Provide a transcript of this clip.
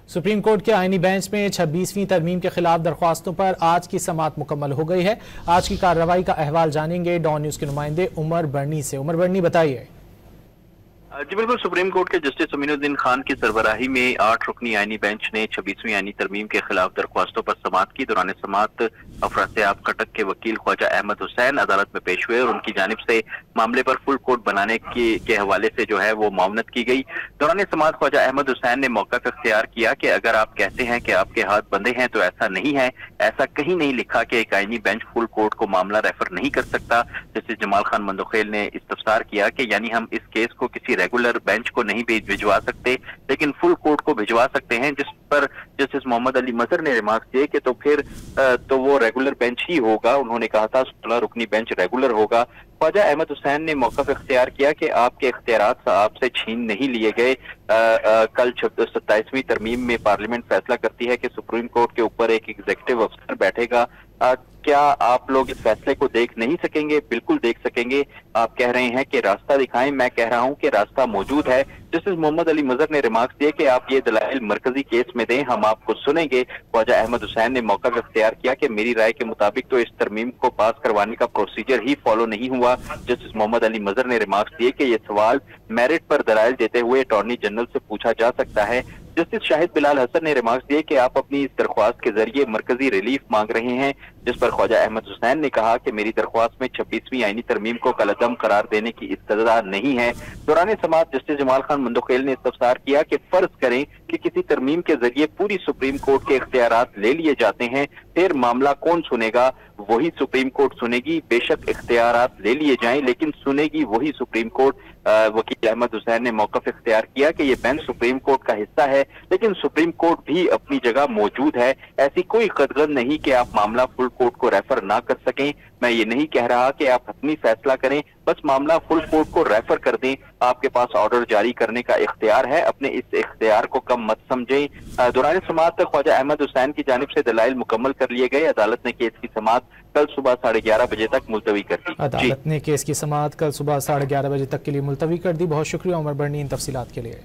Supreme court के आईनी bench में 26वीं तरमीम के खिलाफ दरख्वास्तों पर आज की समाअत मुकम्मल हो गई है। आज की कार्रवाई का अहवाल जानेंगे डॉन न्यूज़ के नुमाइंदे उमर बर्नी से। उमर बर्नी, बताइए। जी बिल्कुल, सुप्रीम कोर्ट के जस्टिस अमीनुद्दीन खान की सरबराही में 8 रुकनी आईनी बेंच ने 26वीं आईनी तरमीम के खिलाफ दरख्वास्तों पर समाअत की। दौरान समाअत अफराद कटक के वकील ख्वाजा अहमद हुसैन अदालत में पेश हुए और उनकी जानिब से मामले पर फुल कोर्ट बनाने के हवाले से जो है वो मामनत की गई। दौरान समाअत ख्वाजा अहमद हुसैन ने मौका इख्तियार किया कि अगर आप कहते हैं कि आपके हाथ बंधे हैं तो ऐसा नहीं है, ऐसा कहीं नहीं लिखा कि एक आईनी बेंच फुल कोर्ट को मामला रेफर नहीं कर सकता। जस्टिस जमाल खान मंदोखेल ने इस्तफसार किया कि यानी हम इस केस को किसी रेगुलर बेंच को नहीं भिजवा सकते लेकिन फुल कोर्ट को भिजवा सकते हैं, जिस पर जस्टिस मोहम्मद अली मजहर ने रिमार्क दिए कि तो फिर तो वो रेगुलर बेंच ही होगा। उन्होंने कहा था 16 रुकनी बेंच रेगुलर होगा। ख्वाजा अहमद हुसैन ने मौक़िफ़ इख्तियार किया कि आपके इख्तियारात आपसे छीन नहीं लिए गए। कल 27वीं तरमीम में पार्लियामेंट फैसला करती है कि सुप्रीम कोर्ट के ऊपर एक एग्जीक्यूटिव अफसर बैठेगा। क्या आप लोग इस फैसले को देख नहीं सकेंगे? बिल्कुल देख सकेंगे। आप कह रहे हैं कि रास्ता दिखाएं, मैं कह रहा हूं कि रास्ता मौजूद है। जस्टिस मोहम्मद अली मजहर ने रिमार्क्स दिए कि आप ये दलाइल मरकजी केस में दें, हम आपको सुनेंगे। ख्वाजा अहमद हुसैन ने मौका इख्तियार किया कि मेरी राय के मुताबिक तो इस तरमीम को पास करवाने का प्रोसीजर ही फॉलो नहीं हुआ। जस्टिस मोहम्मद अली मजहर ने रिमार्क्स दिए कि यह सवाल मेरिट पर दलाइल देते हुए अटॉर्नी जनरल से पूछा जा सकता है। जस्टिस शाहिद बिलाल हसन ने रिमार्क्स दिए कि आप अपनी इस दरख्वास्त के जरिए मरकजी रिलीफ मांग रहे हैं, जिस पर ख्वाजा अहमद हुसैन ने कहा कि मेरी दरख्वास्त में 26वीं आईनी तरमीम को कलअदम करार देने की इस्तदा नहीं है। दौरान समाअत जस्टिस जमाल खान मंदोखेल ने इस्तफसार किया कि फर्ज करें कि किसी तरमीम के जरिए पूरी सुप्रीम कोर्ट के इख्तियारात ले लिए जाते हैं, फिर मामला कौन सुनेगा? वही सुप्रीम कोर्ट सुनेगी। बेशक इख्तियारात ले लिए जाएं लेकिन सुनेगी वही सुप्रीम कोर्ट। वकील अहमद हुसैन ने मौक़िफ़ इख्तियार किया कि यह बेंच सुप्रीम कोर्ट का हिस्सा है लेकिन सुप्रीम कोर्ट भी अपनी जगह मौजूद है। ऐसी कोई कदगन नहीं कि आप मामला फुल कोर्ट को रेफर ना कर सकें। मैं ये नहीं कह रहा कि आप हतमी फैसला करें, बस मामला फुल कोर्ट को रेफर कर दें। आपके पास ऑर्डर जारी करने का इख्तियार है, अपने इस इख्तियार को कम मत समझें। दौरान समाअत ख्वाजा अहमद हुसैन की जानिब से दलाइल मुकम्मल कर लिए गए। अदालत ने केस की समाअत कल सुबह 11:30 बजे तक मुलतवी कर दी। अदालत ने केस की समाअत कल सुबह 11:30 बजे तक के लिए मुलतवी कर दी। बहुत शुक्रिया उमर बर्नी इन तफसीलात के लिए।